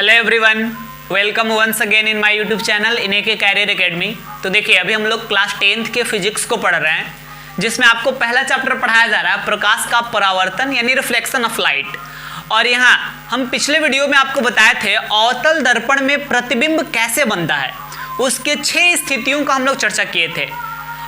Hello everyone, welcome once again in my YouTube channel इनके career academy. तो देखिए, अभी हम लोग क्लास 10th के फिजिक्स को पढ़ रहे हैं, जिसमें आपको पहला चैप्टर पढ़ाया जा रहा है प्रकाश का परावर्तन यानी रिफ्लेक्शन ऑफ लाइट। और यहाँ हम पिछले वीडियो में आपको बताए थे अवतल दर्पण में प्रतिबिंब कैसे बनता है, उसके 6 स्थितियों का हम लोग चर्चा किए थे।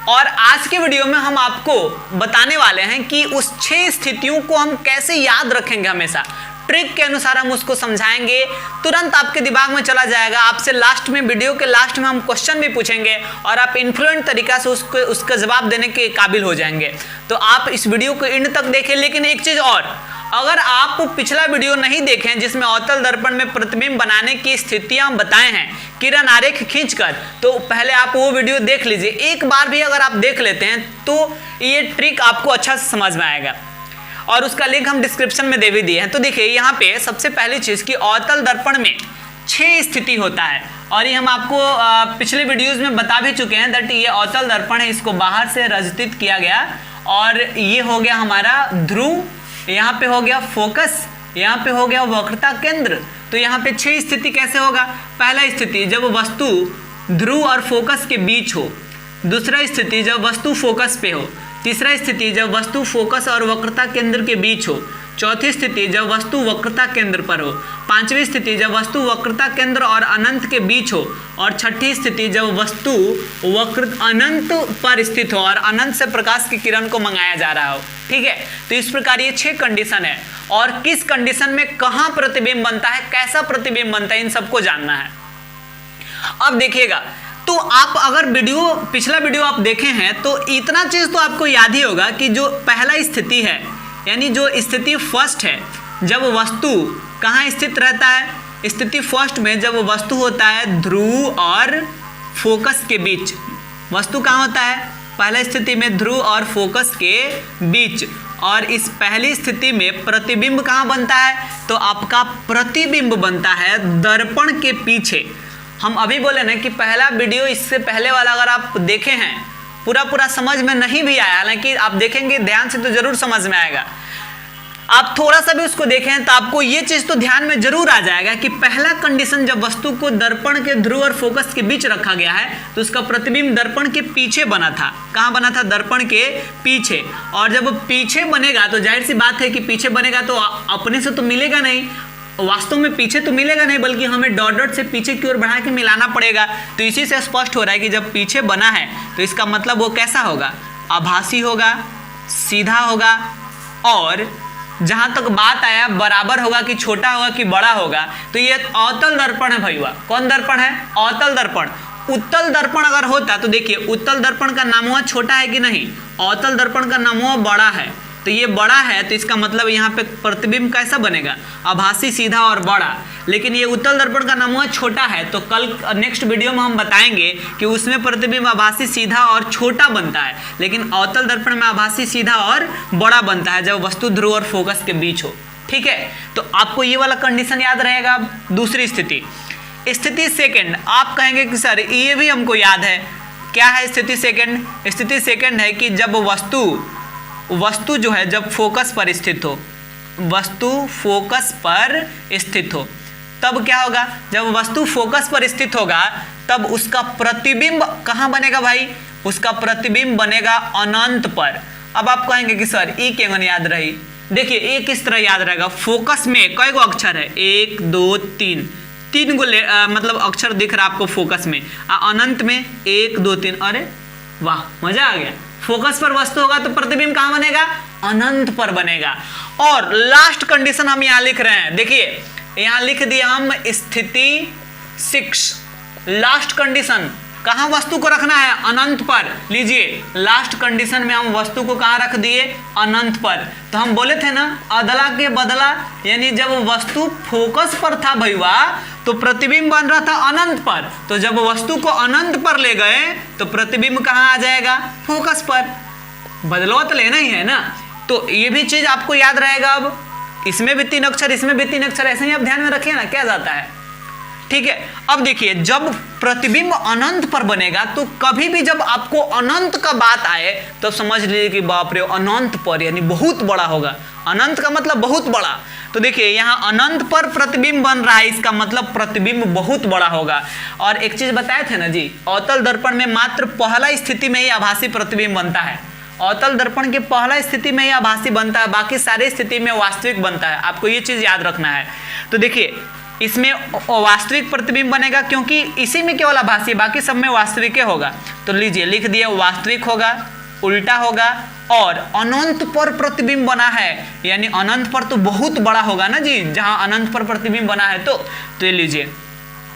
और आज के वीडियो में हम आपको बताने वाले हैं कि उस 6 स्थितियों को हम कैसे याद रखेंगे। हमेशा ट्रिक के अनुसार हम उसको समझाएंगे, तुरंत आपके दिमाग में चला जाएगा। आपसे लास्ट में, वीडियो के लास्ट में हम क्वेश्चन भी पूछेंगे और आप इन्फ्लुएंट तरीका से उसका जवाब देने के काबिल हो जाएंगे। तो आप इस वीडियो को एंड तक देखें। लेकिन एक चीज और, अगर आप पिछला वीडियो नहीं देखें जिसमें अवतल दर्पण में प्रतिबिंब बनाने की स्थितियां बताए हैं किरण आरेख खींचकर, तो पहले आप वो वीडियो देख लीजिए। एक बार भी अगर आप देख लेते हैं तो ये ट्रिक आपको अच्छा से समझ में आएगा, और उसका लिंक हम डिस्क्रिप्शन में दे भी दिए हैं। तो देखिए, यहाँ पे सबसे पहली चीज कि अवतल दर्पण में 6 स्थिति होता है, और ये हम आपको पिछले वीडियोस में बता भी चुके हैं दैट ये अवतल दर्पण है, इसको बाहर से रचित किया गया। और ये हो गया हमारा ध्रुव, यहाँ पे हो गया फोकस, यहाँ पे हो गया वक्रता केंद्र। तो यहाँ पे 6 स्थिति कैसे होगा। पहला स्थिति जब वस्तु ध्रुव और फोकस के बीच हो, दूसरा स्थिति जब वस्तु फोकस पे हो, तीसरा स्थिति जब वस्तु फोकस और वक्रता केंद्र के बीच हो, चौथी स्थिति जब वस्तु वक्रता केंद्र पर हो, पांचवी स्थिति जब वस्तु वक्रता केंद्र और अनंत के बीच हो, और छठी स्थिति जब वस्तु वक्र अनंत पर स्थित हो और अनंत से प्रकाश की किरण को मंगाया जा रहा हो। ठीक है, तो इस प्रकार ये 6 कंडीशन है, और किस कंडीशन में कहाँ प्रतिबिंब बनता है, कैसा प्रतिबिंब बनता है, इन सबको जानना है। अब देखिएगा, तो आप अगर पिछला वीडियो आप देखे हैं तो इतना चीज तो आपको याद ही होगा कि जो पहला स्थिति है, यानी जो स्थिति फर्स्ट है, जब वस्तु कहाँ स्थित रहता है, स्थिति फर्स्ट में जब वस्तु होता है ध्रुव और फोकस के बीच। वस्तु कहाँ होता है, पहला स्थिति में ध्रुव और फोकस के बीच। और इस पहली स्थिति में प्रतिबिंब कहाँ बनता है, तो आपका प्रतिबिंब बनता है दर्पण के पीछे। हम अभी बोले ना कि पहला वीडियो इससे पहले वाला अगर आप देखे हैं, पूरा समझ में नहीं भी आया, हालांकि आप देखेंगे ध्यान से तो जरूर समझ में आएगा। आप थोड़ा सा भी उसको देखें तो आपको ये चीज तो ध्यान में जरूर आ जाएगा कि पहला कंडीशन जब वस्तु को दर्पण के ध्रुव और फोकस के बीच रखा गया है तो उसका प्रतिबिंब दर्पण के पीछे बना था। कहाँ बना था, दर्पण के पीछे। और जब पीछे बनेगा तो जाहिर सी बात है कि पीछे बनेगा तो अपने से तो मिलेगा नहीं, वास्तव में पीछे तो मिलेगा नहीं, बल्कि हमें डॉट डॉट से पीछे की ओर बढ़ा के मिलाना पड़ेगा। तो इसी से स्पष्ट हो रहा है कि जब पीछे बना है तो इसका मतलब वो कैसा होगा, आभासी होगा, सीधा होगा, और जहां तक बात आया बराबर होगा कि छोटा होगा कि बड़ा होगा। तो ये अवतल दर्पण है भैया। कौन दर्पण है, अवतल दर्पण। उत्तल दर्पण अगर होता तो देखिए, उत्तल दर्पण का नामुआ छोटा है कि नहीं, अवतल दर्पण का नामुआ बड़ा है। तो ये बड़ा है तो इसका मतलब यहाँ पे प्रतिबिंब कैसा बनेगा, आभासी, सीधा और बड़ा। लेकिन ये उत्तल दर्पण का नामुआ छोटा है, तो कल नेक्स्ट वीडियो में हम बताएंगे कि उसमें प्रतिबिंब आभासी, सीधा और छोटा बनता है, लेकिन अवतल दर्पण में आभासी, सीधा और बड़ा बनता है जब वस्तु ध्रुव और फोकस के बीच हो। ठीक है, तो आपको ये वाला कंडीशन याद रहेगा। दूसरी स्थिति, स्थिति सेकेंड। आप कहेंगे कि सर ये भी हमको याद है, क्या है स्थिति सेकेंड। स्थिति सेकेंड है कि जब वस्तु जो है जब फोकस पर स्थित हो, वस्तु फोकस पर स्थित हो, तब क्या होगा, जब वस्तु फोकस पर स्थित होगा तब उसका प्रतिबिंब कहाँ बनेगा भाई, उसका प्रतिबिंब बनेगा अनंत पर। अब आप कहेंगे कि सर ये क्यों याद रही। देखिए, ये किस तरह याद रहेगा, फोकस में कई गो अक्षर है, 1 2 3, 3 गो मतलब अक्षर दिख रहा है आपको फोकस में, अनंत में 1 2 3। अरे वाह, मजा आ गया। फोकस पर वस्तु होगा तो प्रतिबिंब कहां बनेगा, अनंत पर बनेगा। और लास्ट कंडीशन हम यहां लिख रहे हैं, देखिए यहां लिख दिया हम स्थिति 6। लास्ट कंडीशन कहां वस्तु को रखना है, अनंत पर। लीजिए, लास्ट कंडीशन में हम वस्तु को कहां रख दिए, अनंत पर। तो हम बोले थे ना, अदला के बदला, यानी जब वस्तु फोकस पर था भैया तो प्रतिबिंब बन रहा था अनंत पर। तो जब वस्तु को अनंत पर ले गए तो प्रतिबिंब कहां आ जाएगा, फोकस पर। बदलाव तो लेना ही है ना। तो ये भी चीज आपको याद रहेगा। अब इसमें भी 3 अक्षर, इसमें भी 3 अक्षर, ऐसे ही आप ध्यान में रखिए ना क्या जाता है। ठीक है, अब देखिए, जब प्रतिबिंब अनंत पर बनेगा तो कभी भी जब आपको अनंत का बात आए तो समझ लीजिए कि बाप रे, अनंत पर यानी बहुत बड़ा होगा। अनंत का मतलब बहुत बड़ा। तो देखिए यहाँ अनंत पर प्रतिबिंब बन रहा है, इसका मतलब प्रतिबिंब बहुत बड़ा होगा। और एक चीज बताए थे ना जी, अवतल दर्पण में मात्र पहला स्थिति में ही आभासी प्रतिबिंब बनता है। अवतल दर्पण के पहला स्थिति में ही आभासी बनता है, बाकी सारी स्थिति में वास्तविक बनता है। आपको ये चीज याद रखना है। तो देखिए इसमें वास्तविक प्रतिबिंब बनेगा क्योंकि इसी में केवल आभासी, बाकी सब में वास्तविक होगा। तो लीजिए लिख दिए, वास्तविक होगा, उल्टा होगा और अनंत पर प्रतिबिंब बना है, यानी अनंत पर तो बहुत बड़ा होगा ना जी, जहां अनंत पर प्रतिबिंब बना है। तो ये लीजिए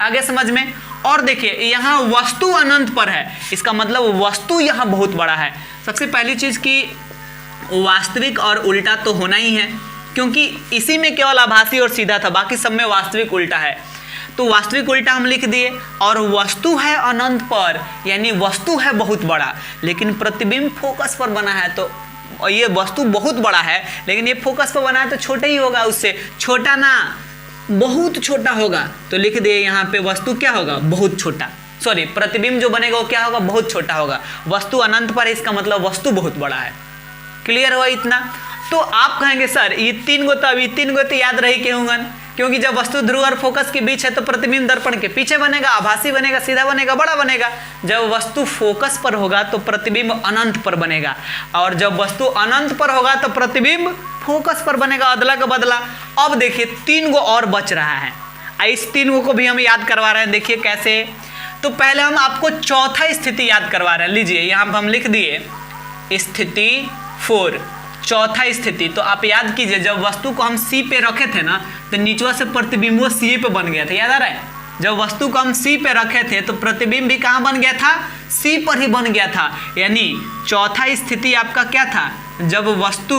आगे समझ में। और देखिए यहाँ वस्तु अनंत पर है, इसका मतलब वस्तु यहाँ बहुत बड़ा है। सबसे पहली चीज की वास्तविक और उल्टा तो होना ही है, क्योंकि इसी में केवल आभासी और सीधा था, बाकी सब में वास्तविक उल्टा है। तो वास्तविक उल्टा हम लिख दिए। और वस्तु है अनंत पर, यानी वस्तु है बहुत बड़ा, लेकिन प्रतिबिंब फोकस पर बना है। तो ये वस्तु बहुत बड़ा है लेकिन ये फोकस पर बना है तो छोटा ही होगा, उससे छोटा ना बहुत छोटा होगा। तो लिख दिए यहाँ पे वस्तु क्या होगा, बहुत छोटा, सॉरी प्रतिबिंब जो बनेगा वो क्या होगा, बहुत छोटा होगा। वस्तु अनंत पर है, इसका मतलब वस्तु बहुत बड़ा है। क्लियर हुआ इतना? तो आप कहेंगे सर ये तीन गो तो याद रही के होंगे, क्योंकि जब वस्तु ध्रुव और फोकस के बीच है तो प्रतिबिंब दर्पण के पीछे बनेगा, आभासी बनेगा, सीधा बनेगा, बड़ा बनेगा। जब वस्तु फोकस पर होगा तो प्रतिबिंब अनंत पर बनेगा, और जब वस्तु अनंत पर होगा तो प्रतिबिंब फोकस पर बनेगा, अदला का बदला। अब देखिए तीन गो और बच रहा है, इस तीन गो को भी हम याद करवा रहे हैं। देखिए कैसे, तो पहले हम आपको चौथा स्थिति याद करवा रहे हैं। लीजिए यहाँ पर हम लिख दिए स्थिति 4, चौथा स्थिति। तो आप याद कीजिए जब वस्तु को हम सी पे रखे थे ना तो नीचवा से प्रतिबिंब वो सी पे बन गया था, याद आ रहा है? जब वस्तु को हम सी पे रखे थे तो प्रतिबिंब भी कहाँ बन गया था, सी पर ही बन गया था। यानी चौथा स्थिति आपका क्या था, जब वस्तु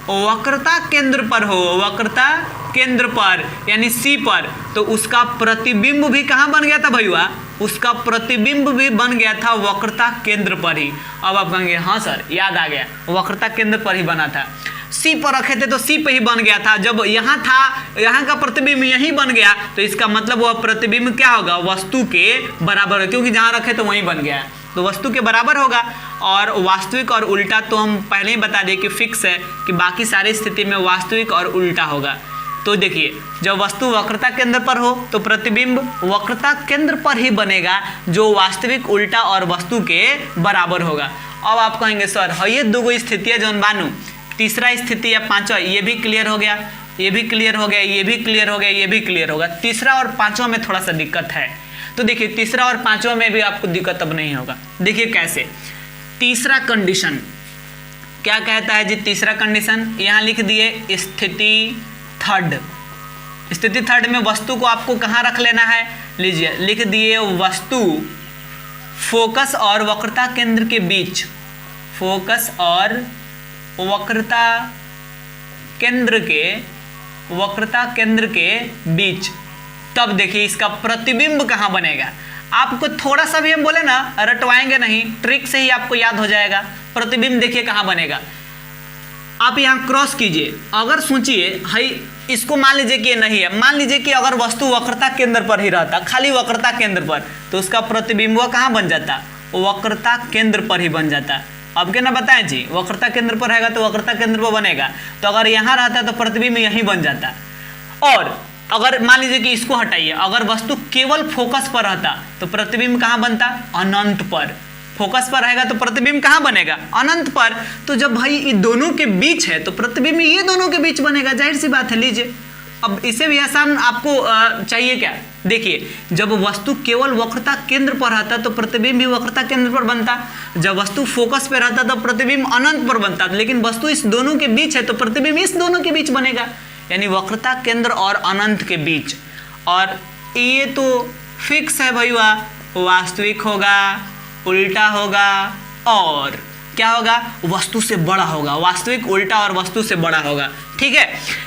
वक्रता केंद्र पर हो, वक्रता केंद्र पर यानी सी पर, तो उसका प्रतिबिंब भी कहाँ बन गया था भैया, उसका प्रतिबिंब भी बन गया था वक्रता केंद्र पर ही। अब आप कहेंगे हाँ सर याद आ गया, वक्रता केंद्र पर ही बना था, सी पर रखे थे तो सी पे ही बन गया था। जब यहाँ था, यहाँ का प्रतिबिंब यहीं बन गया तो इसका मतलब वह प्रतिबिंब क्या होगा, वस्तु के बराबर है, क्योंकि जहाँ रखे तो वहीं बन गया तो वस्तु के बराबर होगा। और वास्तविक और उल्टा तो हम पहले ही बता दें कि फिक्स है कि बाकी सारी स्थिति में वास्तविक और उल्टा होगा। तो देखिए जब वस्तु वक्रता केंद्र पर हो तो प्रतिबिंब वक्रता केंद्र पर ही बनेगा, जो वास्तविक उल्टा और वस्तु के बराबर होगा। अब आप कहेंगे सर हाँ ये दो स्थितियाँ जो बानू, तीसरा स्थिति या पांचवा ये भी क्लियर हो गया, ये भी क्लियर हो गया, ये भी क्लियर हो गया, ये भी क्लियर होगा। तीसरा और पांचवा में थोड़ा सा दिक्कत है। तो देखिए तीसरा और पांचवा में भी आपको दिक्कत अब नहीं होगा। देखिए कैसे, तीसरा कंडीशन क्या कहता है जी, तीसरा कंडीशन यहाँ लिख दिए स्थिति थर्ड। स्थिति थर्ड में वस्तु को आपको कहाँ रख लेना है, लीजिए लिख दिए वस्तु फोकस और वक्रता केंद्र के बीच, फोकस और वक्रता केंद्र के बीच। तब देखिए इसका प्रतिबिंब कहाँ बनेगा। आपको थोड़ा सा भी हम बोले ना रटवाएंगे नहीं, ट्रिक से ही आपको याद हो जाएगा। प्रतिबिंब देखिए कहाँ बनेगा, आप यहाँ क्रॉस कीजिए। अगर सोचिए हाई इसको मान लीजिए कि ये नहीं है, मान लीजिए कि अगर वस्तु वक्रता केंद्र पर ही रहता, खाली वक्रता केंद्र पर, तो उसका प्रतिबिंब कहाँ बन जाता, वक्रता केंद्र पर ही बन जाता। अब क्या ना बताएं जी, वक्रता केंद्र पर रहेगा तो वक्रता केंद्र पर बनेगा, तो अगर यहाँ रहता तो प्रतिबिंब यहीं बन जाता। और अगर मान लीजिए कि इसको हटाइए, अगर वस्तु केवल फोकस पर रहता तो प्रतिबिंब कहाँ बनता, अनंत पर। फोकस पर रहेगा तो प्रतिबिंब कहाँ बनेगा, अनंत पर। तो जब भाई ये दोनों के बीच है तो प्रतिबिंब ये दोनों के बीच बनेगा, जाहिर सी बात है। लीजिए अब इसे भी आसान आपको चाहिए क्या, देखिए जब वस्तु केवल वक्रता केंद्र पर रहता तो प्रतिबिंब भी वक्रता केंद्र पर बनता, जब वस्तु फोकस पर रहता तो प्रतिबिंब अनंत पर बनता, लेकिन वस्तु इस दोनों के बीच है तो प्रतिबिंब इस दोनों के बीच बनेगा, यानी वक्रता केंद्र और अनंत के बीच। और ये तो फिक्स है भैया, वास्तविक होगा, उल्टा होगा और क्या होगा, वस्तु से बड़ा होगा। वास्तविक, उल्टा और वस्तु से बड़ा होगा, ठीक है।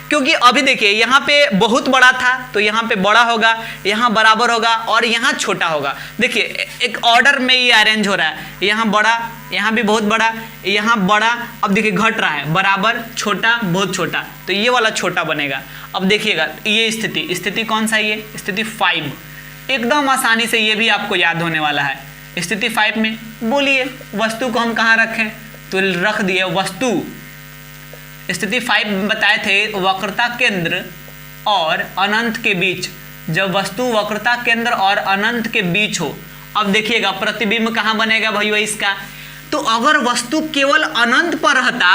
क्योंकि अभी देखिए यहाँ पे बहुत बड़ा था तो यहाँ पे बड़ा होगा, यहाँ बराबर होगा और यहाँ छोटा होगा। देखिए एक ऑर्डर में ये अरेंज हो रहा है, यहाँ बड़ा, यहाँ भी बहुत बड़ा, यहाँ बड़ा। अब देखिए घट रहा है, बराबर, छोटा, बहुत छोटा, तो ये वाला छोटा बनेगा। अब देखिएगा ये स्थिति कौन सा है, ये स्थिति 5। एकदम आसानी से ये भी आपको याद होने वाला है। स्थिति 5 में बोलिए वस्तु को हम कहाँ रखें, तो रख दिए वस्तु स्थिति 5 में बताए थे वक्रता केंद्र और अनंत के बीच, जब वस्तु वक्रता केंद्र और अनंत के बीच हो। अब देखिएगा प्रतिबिंब कहाँ बनेगा भैया इसका, तो अगर वस्तु केवल अनंत पर रहता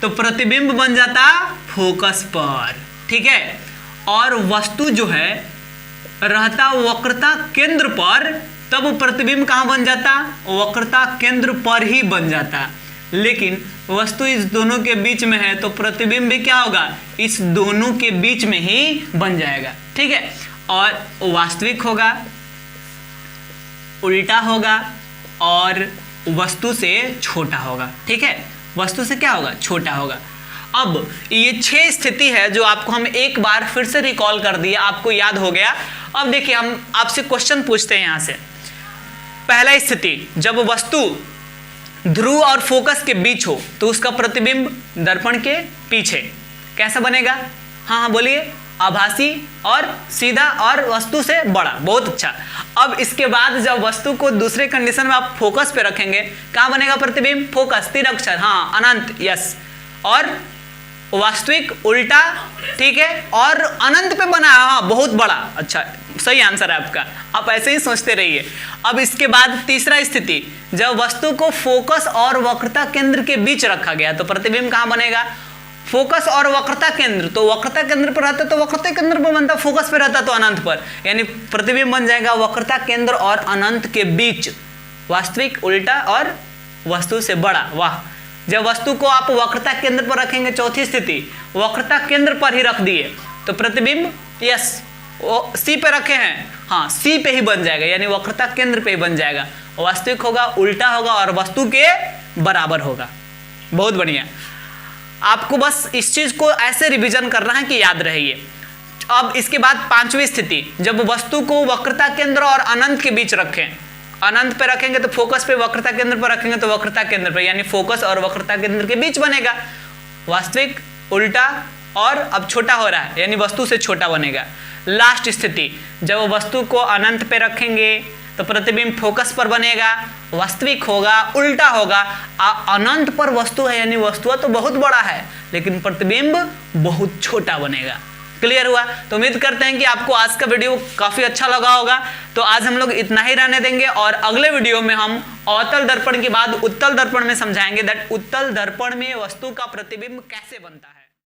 तो प्रतिबिंब बन जाता फोकस पर, ठीक है, और वस्तु जो है रहता वक्रता केंद्र पर, तब प्रतिबिंब कहाँ बन जाता, वक्रता केंद्र पर ही बन जाता। लेकिन वस्तु इस दोनों के बीच में है तो प्रतिबिंब भी क्या होगा, इस दोनों के बीच में ही बन जाएगा, ठीक है, और वास्तविक होगा, उल्टा होगा और वस्तु से छोटा होगा, ठीक है, वस्तु से क्या होगा, छोटा होगा। अब ये 6 स्थिति है जो आपको हम एक बार फिर से रिकॉल कर दिया, आपको याद हो गया। अब देखिए हम आपसे क्वेश्चन पूछते हैं यहां से। पहला स्थिति, जब वस्तु ध्रुव और फोकस के बीच हो तो उसका प्रतिबिंब दर्पण के पीछे कैसा बनेगा, हाँ बोलिए, आभासी और सीधा और वस्तु से बड़ा, बहुत अच्छा। अब इसके बाद जब वस्तु को दूसरे कंडीशन में आप फोकस पे रखेंगे, कहाँ बनेगा प्रतिबिंब, फोकस, 3 अक्षर, हाँ, अनंत, यस, और वास्तविक, उल्टा, ठीक है, और अनंत पे बना, हाँ, बहुत बड़ा, अच्छा, सही आंसर है आपका। आप ऐसे ही सोचते रहिए। अब इसके बाद तीसरा स्थिति, जब वस्तु को फोकस और वक्रता केंद्र के बीच रखा गया तो प्रतिबिंब कहाँ बनेगा, फोकस और वक्रता केंद्र, तो वक्रता केंद्र पर रहता तो वक्रता केंद्र पर बनता, फोकस पे रहता तो अनंत पर, यानी प्रतिबिंब बन जाएगा वक्रता केंद्र और अनंत के बीच, वास्तविक, उल्टा और वस्तु से बड़ा, वाह। जब वस्तु को आप वक्रता केंद्र पर रखेंगे, चौथी स्थिति, वक्रता केंद्र पर ही रख दिए तो प्रतिबिंब, यस, वो सी पे रखे हैं, हाँ, सी पे ही बन जाएगा, यानी वक्रता केंद्र पे ही बन जाएगा, वास्तविक होगा, उल्टा होगा और वस्तु के बराबर होगा। बहुत बढ़िया। आपको बस इस चीज को ऐसे रिवीजन करना है कि याद रहिए। अब इसके बाद 5वीं स्थिति, जब वस्तु को वक्रता केंद्र और अनंत के बीच रखें, अनंत पे रखेंगे तो फोकस पे, वक्रता केंद्र पर रखेंगे तो वक्रता केंद्र पे, यानी फोकस और वक्रता केंद्र के बीच बनेगा, वास्तविक, उल्टा और अब छोटा हो रहा है, यानी वस्तु से छोटा बनेगा। लास्ट स्थिति, जब वस्तु को अनंत पे रखेंगे तो प्रतिबिंब फोकस पर बनेगा, वास्तविक होगा, उल्टा होगा, अनंत पर वस्तु है, यानी वस्तु तो बहुत बड़ा है लेकिन प्रतिबिंब बहुत छोटा बनेगा। क्लियर हुआ? तो उम्मीद करते हैं कि आपको आज का वीडियो काफी अच्छा लगा होगा। तो आज हम लोग इतना ही रहने देंगे और अगले वीडियो में हम अवतल दर्पण के बाद उत्तल दर्पण में समझाएंगे दैट उत्तल दर्पण में वस्तु का प्रतिबिंब कैसे बनता है।